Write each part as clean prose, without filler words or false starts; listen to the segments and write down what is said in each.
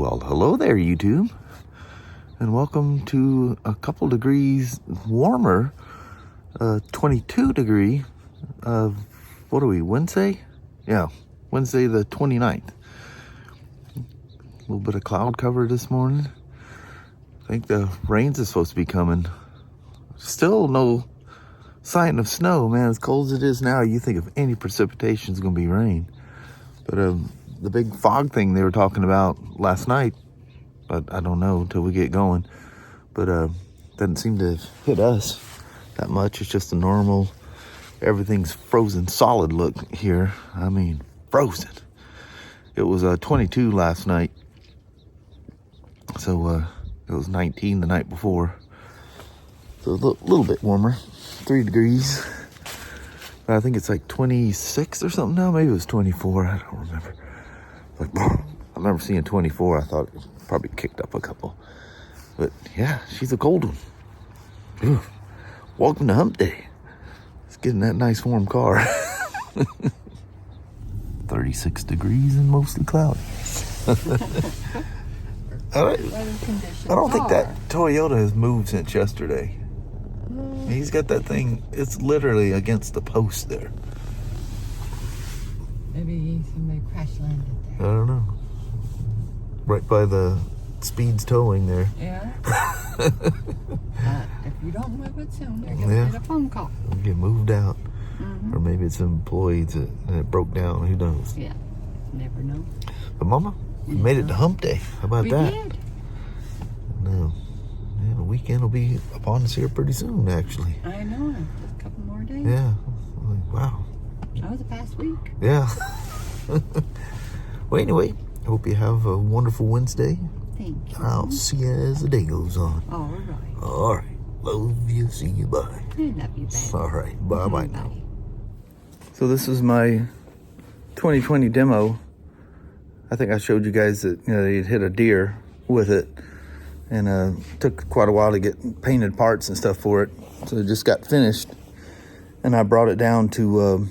Well, hello there, YouTube, and welcome to a couple degrees warmer, 22 degree of, what are we, Wednesday? Yeah, Wednesday the 29th. A little bit of cloud cover this morning. I think the rains are supposed to be coming. Still no sign of snow, man. As cold as it is now, you think if any precipitation is going to be rain. But the big fog thing they were talking about last night, but I don't know until we get going. But doesn't seem to hit us that much. It's just a normal, everything's frozen solid look here. I mean, frozen. It was 22 last night. So it was 19 the night before. So a little bit warmer, 3 degrees. I think it's like 26 or something now. Maybe it was 24. I don't remember. Like, I remember seeing 24. I thought it probably kicked up a couple. But yeah, she's a cold one. Ooh, welcome to Hump Day. Let's get in that nice warm car. 36 degrees and mostly cloudy. I don't think that Toyota has moved since yesterday. He's got that thing, it's literally against the post there. Maybe somebody crash landed there. I don't know. Right by the Speed's towing there. Yeah? If you don't move it soon, they're going to get a phone call. It'll get moved out. Or maybe it's employees and it broke down. Who knows? Yeah, never know. But Mama, we made it to Hump Day. How about that? We did. No. Yeah, the weekend will be upon us here pretty soon, actually. I know. Just a couple more days. Yeah. Like, wow. That was the past week. Yeah. Well, anyway, I hope you have a wonderful Wednesday. Thank you. I'll see you as the day goes on. All right. All right. Love you. See you. Bye. I love you, baby. All right. Bye-bye now. Bye. So this is my 2020 demo. I think I showed you guys that, you know, they'd hit a deer with it. And took quite a while to get painted parts and stuff for it. So it just got finished. And I brought it down to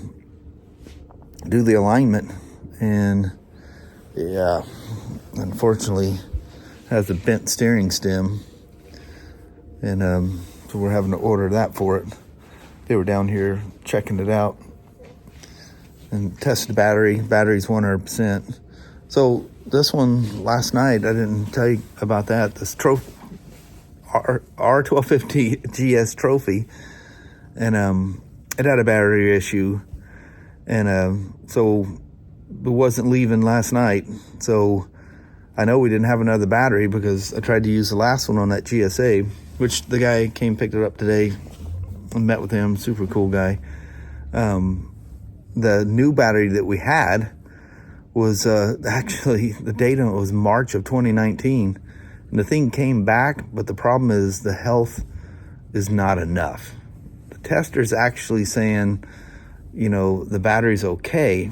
do the alignment. And yeah, unfortunately, has a bent steering stem. And so we're having to order that for it. They were down here checking it out. And tested the battery. Battery's 100%. So this one last night, I didn't tell you about that. This R1250 GS trophy, and it had a battery issue, and so it wasn't leaving last night. So I know we didn't have another battery because I tried to use the last one on that GSA, which the guy came picked it up today. I met with him, super cool guy. The new battery that we had was actually, the date on it was March of 2019. And the thing came back, but the problem is the health is not enough. The tester's actually saying, you know, the battery's okay,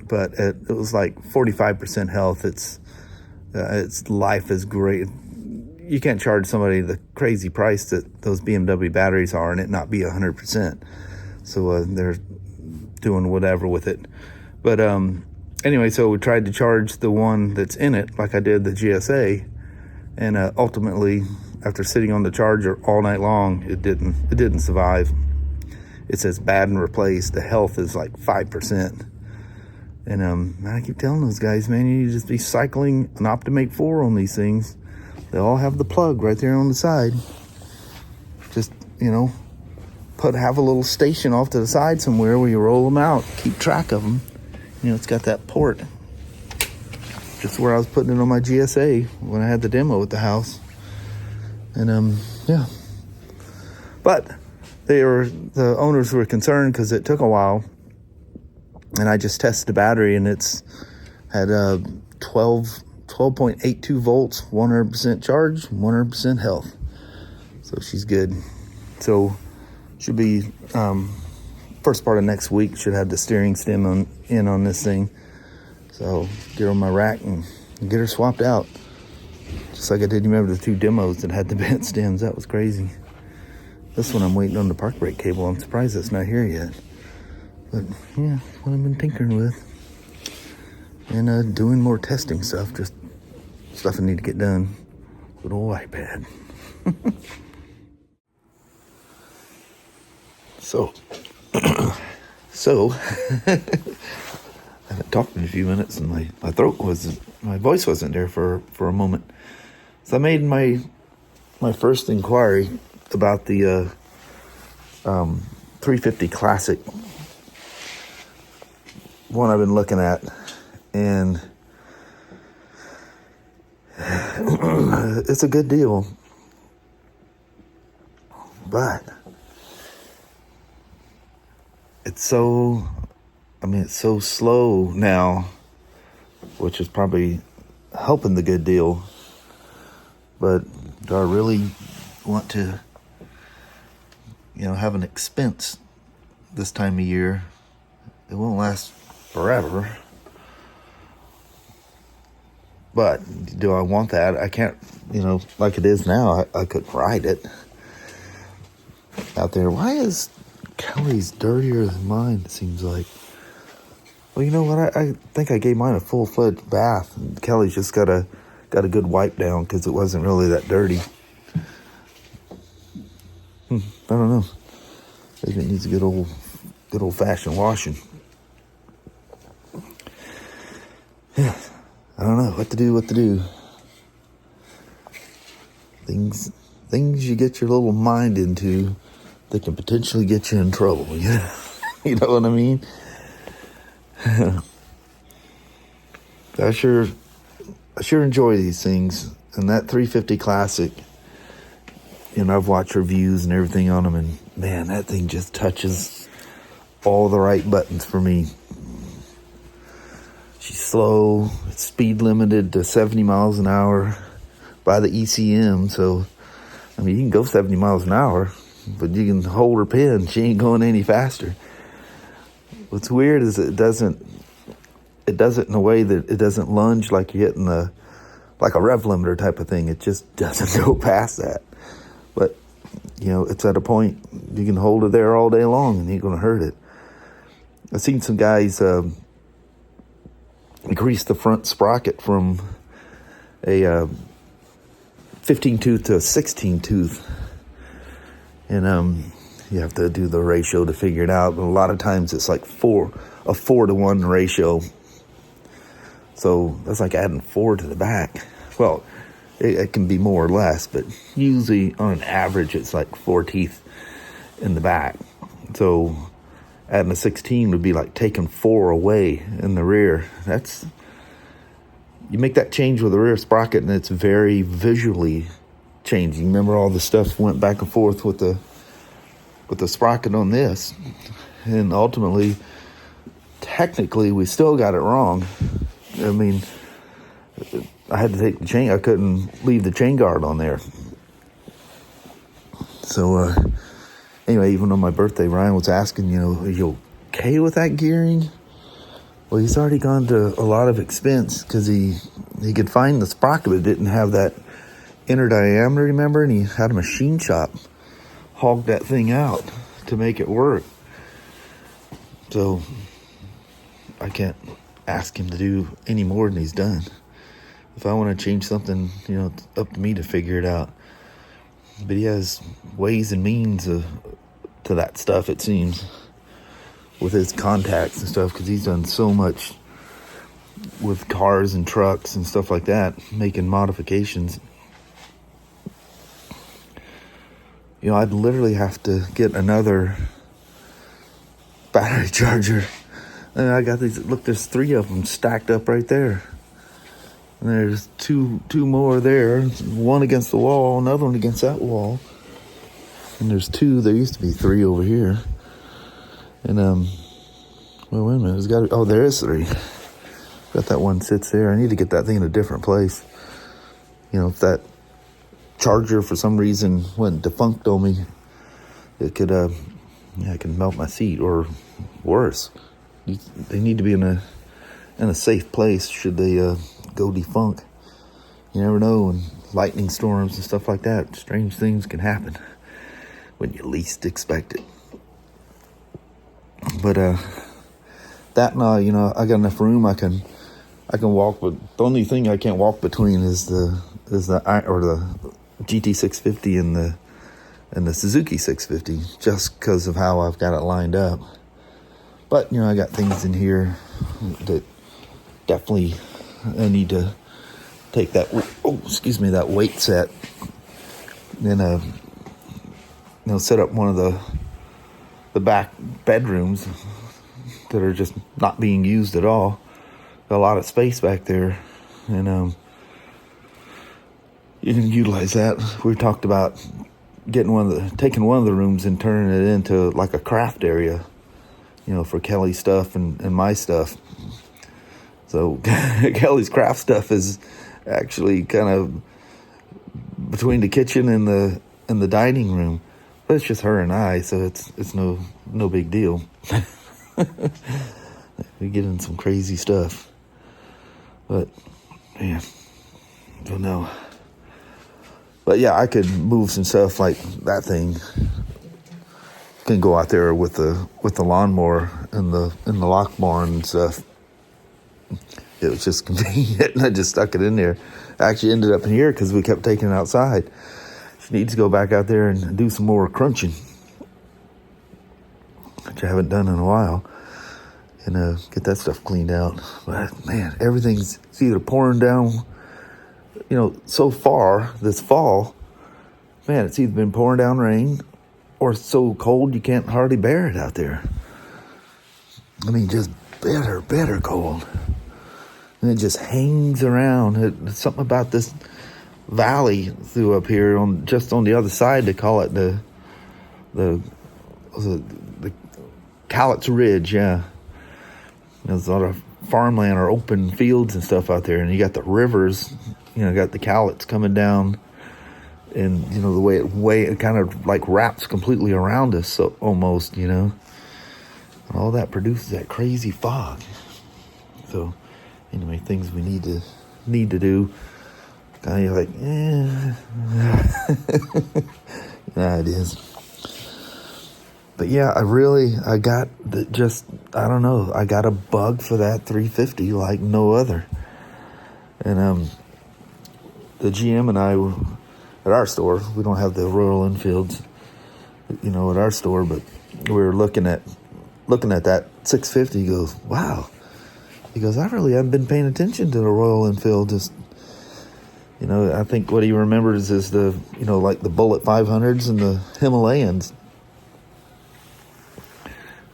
but it was like 45% health. Its life is great. You can't charge somebody the crazy price that those BMW batteries are and it not be 100%. So they're doing whatever with it. But anyway, so we tried to charge the one that's in it, like I did the GSA, and ultimately, after sitting on the charger all night long, it didn't survive. It says bad and replaced. The health is like 5%. And I keep telling those guys, man, you need to just be cycling an Optimate 4 on these things. They all have the plug right there on the side. Just, you know, have a little station off to the side somewhere where you roll them out, keep track of them. You know, it's got that port. Just where I was putting it on my GSA when I had the demo at the house. And yeah. But the owners were concerned because it took a while. And I just tested the battery and it's had 12.82 volts, 100% charge, 100% health. So she's good. So should be first part of next week, should have the steering stem on this thing. So get her on my rack and get her swapped out. Just like I did, you remember the 2 demos that had the bent stems? That was crazy. This one I'm waiting on the park brake cable. I'm surprised it's not here yet. But yeah, what I've been tinkering with. And doing more testing stuff, just stuff I need to get done. Good old iPad. So I haven't talked in a few minutes, and my voice wasn't there for a moment. So I made my first inquiry about the 350 Classic, one I've been looking at, and it's a good deal, but it's so slow now, which is probably helping the good deal. But do I really want to, have an expense this time of year? It won't last forever. But do I want that? I can't, like it is now, I couldn't ride it out there. Why is Kelly's dirtier than mine, it seems like? Well, you know what? I think I gave mine a full-fledged bath. And Kelly's just got a good wipe down because it wasn't really that dirty. I don't know. Maybe it needs a good old-fashioned washing. Yeah, I don't know what to do. Things you get your little mind into that can potentially get you in trouble. Yeah, you know what I mean? I sure enjoy these things. And that 350 Classic, I've watched reviews and everything on them, and man, that thing just touches all the right buttons for me. She's slow. It's speed limited to 70 miles an hour by the ECM. So, you can go 70 miles an hour, but you can hold her pin. She ain't going any faster. What's weird is it does it in a way that it doesn't lunge like you're hitting like a rev limiter type of thing. It just doesn't go past that. But, it's at a point you can hold it there all day long and you ain't going to hurt it. I've seen some guys grease the front sprocket from a 15 tooth to a 16 tooth. And you have to do the ratio to figure it out. But a lot of times it's like a 4-to-1 ratio. So that's like adding 4 to the back. Well, it can be more or less, but usually on an average it's like 4 teeth in the back. So adding a 16 would be like taking 4 away in the rear. You make that change with the rear sprocket, and it's very visually changing. Remember, all the stuff went back and forth with the sprocket on this, and ultimately, technically, we still got it wrong. I had to take the chain. I couldn't leave the chain guard on there. So, anyway, even on my birthday, Ryan was asking, are you okay with that gearing? Well, he's already gone to a lot of expense because he could find the sprocket, but it didn't have that inner diameter, remember? And he had a machine shop hog that thing out to make it work. So I can't ask him to do any more than he's done. If I want to change something, it's up to me to figure it out. But he has ways and means to that stuff, it seems, with his contacts and stuff, because he's done so much with cars and trucks and stuff like that, making modifications. I'd literally have to get another battery charger. And I got these, look, there's 3 of them stacked up right there. And there's two more there, one against the wall, another one against that wall. And there's 2, there used to be 3 over here. And, well, wait a minute, there is 3. Got that one sits there. I need to get that thing in a different place. If that charger for some reason went defunct on me, it could, it can melt my seat, or worse. They need to be in a safe place should they go defunct. You never know, and lightning storms and stuff like that, strange things can happen when you least expect it. But that now, I got enough room. I can I can walk, but the only thing I can't walk between is the GT 650 and the Suzuki 650, just because of how I've got it lined up. But you know, I got things in here that definitely I need to take that that weight set and set up one of the back bedrooms that are just not being used at all. Got a lot of space back there, and you can utilize that. We talked about taking one of the rooms and turning it into like a craft area, you know, for Kelly's stuff and my stuff. So Kelly's craft stuff is actually kind of between the kitchen and the dining room, but it's just her and I, so it's no big deal. We get in some crazy stuff. But, man, don't know. But yeah, I could move some stuff like that thing. Can go out there with the lawnmower and the lock barn and stuff. It was just convenient, and I just stuck it in there. I actually ended up in here because we kept taking it outside. She needs to go back out there and do some more crunching, which I haven't done in a while. And get that stuff cleaned out. But man, everything's either pouring down, you know, so far this fall. Man, it's either been pouring down rain or it's so cold you can't hardly bear it out there. I mean, just bitter cold. And it just hangs around. It's something about this valley through up here just on the other side. They call it the Cowlitz Ridge, yeah. There's a lot of farmland or open fields and stuff out there, and you got the rivers, you know, got the Cowlitz coming down, and you know the way it kind of like wraps completely around us, so almost, you know, and all that produces that crazy fog. So anyway, things we need to do. Kind of like, yeah, it is. But yeah, I got I got a bug for that 350 like no other. And the GM and I at our store, we don't have the Royal Enfields, you know, at our store, but we were looking at that 650. He goes, wow. He goes, I really haven't been paying attention to the Royal Enfield. Just, you know, I think what he remembers is the, you know, like the Bullet 500s and the Himalayans.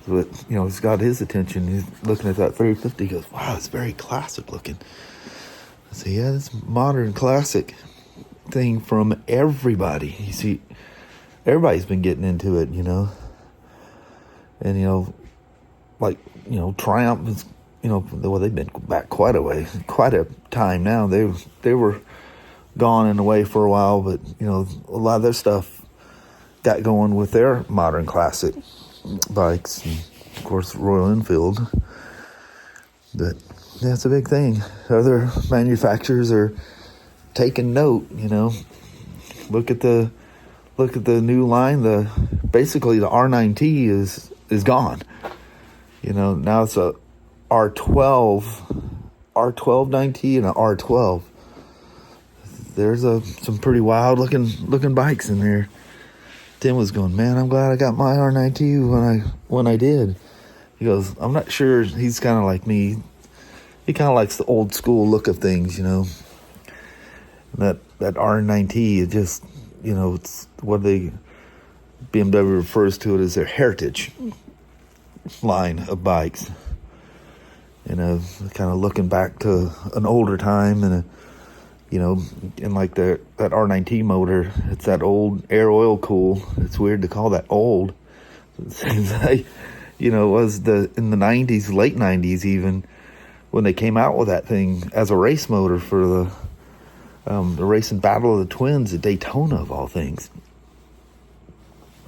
But, you know, he's got his attention. He's looking at that 350. He goes, wow, it's very classic looking. I say, yeah, it's modern classic thing from everybody. You see, everybody's been getting into it, you know. And, you know, like, you know, Triumph is, you know, well, they've been back quite a time now. They were gone and away for a while, but, you know, a lot of their stuff got going with their modern classic bikes, and of course Royal Enfield. But yeah, it's a big thing. Other manufacturers are taking note, you know. Look at the new line. Basically the R9T is gone. You know, now it's a R12 9T and an R12. There's some pretty wild looking bikes in there. Tim was going, man, I'm glad I got my R9T when I did. He goes, I'm not sure. He's kind of like me. He kind of likes the old school look of things, you know. That R9T, it just, you know, it's what BMW refers to it as their heritage line of bikes. You know, kind of looking back to an older time and you know, and like that R9T motor, it's that old air oil cool. It's weird to call that old. It seems like, you know, it was in the 90s, late 90s even, when they came out with that thing as a race motor for the racing Battle of the Twins at Daytona, of all things.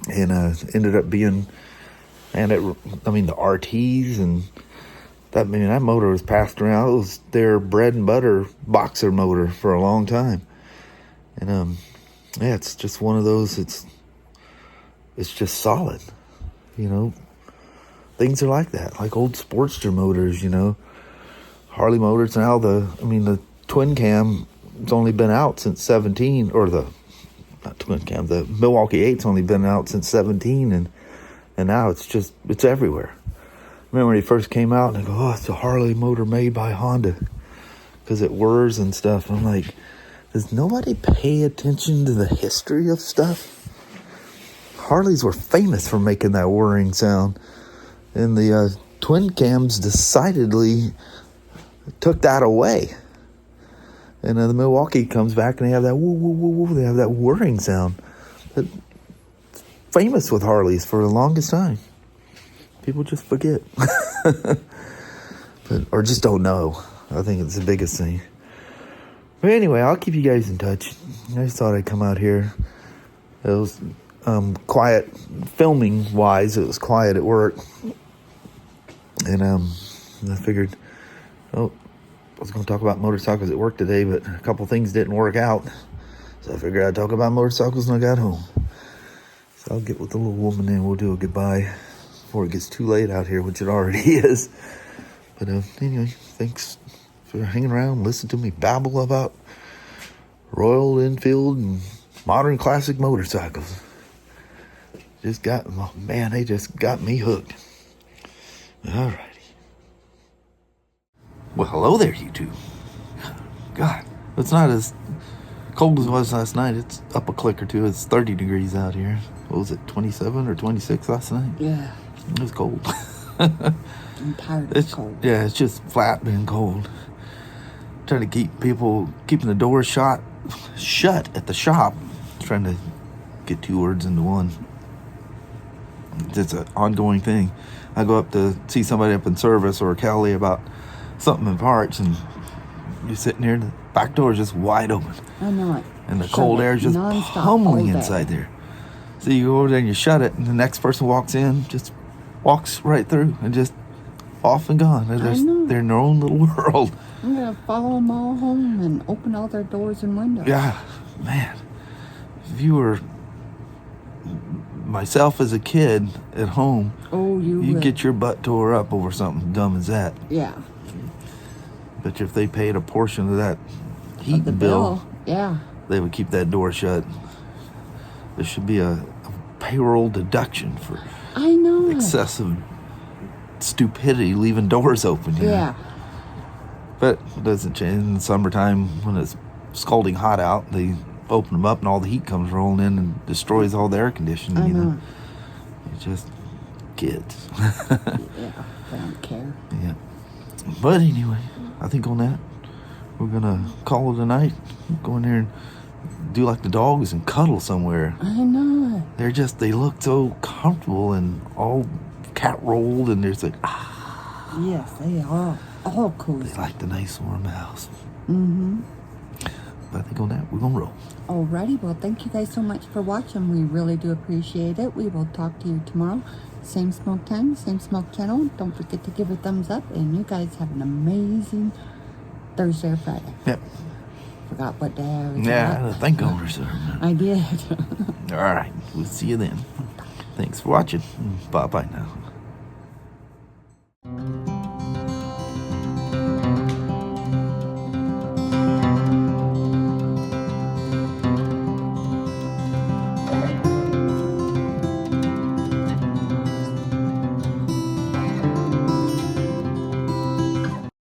And ended up being, the RTs and that motor was passed around. It was their bread and butter boxer motor for a long time. And yeah, it's just one of those. It's just solid, you know. Things are like that, like old Sportster motors, you know. Harley Motors now, the twin cam has only been out since 17, or not twin cam, the Milwaukee 8's only been out since 17, and now it's everywhere. Remember when he first came out and I go, oh, it's a Harley motor made by Honda because it whirs and stuff. I'm like, does nobody pay attention to the history of stuff? Harleys were famous for making that whirring sound, and the twin cams decidedly took that away. And the Milwaukee comes back and they have that woo woo woo woo. They have that whirring sound. That's famous with Harleys for the longest time. People just forget. Or just don't know. I think it's the biggest thing. But anyway, I'll keep you guys in touch. I just thought I'd come out here. It was quiet, filming wise, it was quiet at work. And I figured, I was going to talk about motorcycles at work today, but a couple things didn't work out. So I figured I'd talk about motorcycles when I got home. So I'll get with the little woman and we'll do a goodbye before it gets too late out here, which it already is. But anyway, thanks for hanging around, listen to me babble about Royal Enfield and modern classic motorcycles. They just got me hooked. Alrighty. Well, hello there, YouTube. God, it's not as cold as it was last night. It's up a click or two. It's 30 degrees out here. What was it, 27 or 26 last night? Yeah. It was cold. I'm tired of cold. Yeah, it's just flat being cold. Trying to keeping the doors shut at the shop. Trying to get two words into one. It's an ongoing thing. I go up to see somebody up in service or Kelly about something in parts, and you're sitting there, and the back door is just wide open. I know it. And the cold air is just pummeling inside there. So you go over there and you shut it, and the next person walks in, just walks right through and just off and gone. They're in their own little world. I'm going to follow them all home and open all their doors and windows. Yeah, man. If you were myself as a kid at home, you'd get your butt tore up over something dumb as that. Yeah. But if they paid a portion of that heating bill, yeah, they would keep that door shut. There should be a payroll deduction for excessive stupidity leaving doors open. Yeah. But it doesn't change. In the summertime, when it's scalding hot out, they open them up and all the heat comes rolling in and destroys all the air conditioning. I know. It's just kids. Yeah, they don't care. Yeah. But anyway, I think on that, we're going to call it a night. Go in there and do like the dogs and cuddle somewhere. I know. They look so comfortable and all cat rolled, and there's like, Yes, they are all cool. They like the nice warm house. Mm-hmm. But I think on that, we're going to roll. Alrighty, well, thank you guys so much for watching. We really do appreciate it. We will talk to you tomorrow. Same smoke time, same smoke channel. Don't forget to give a thumbs up, and you guys have an amazing Thursday or Friday. Yep. Forgot what day I was I had to think over, sir. I did. All right. We'll see you then. Thanks for watching. Bye-bye now.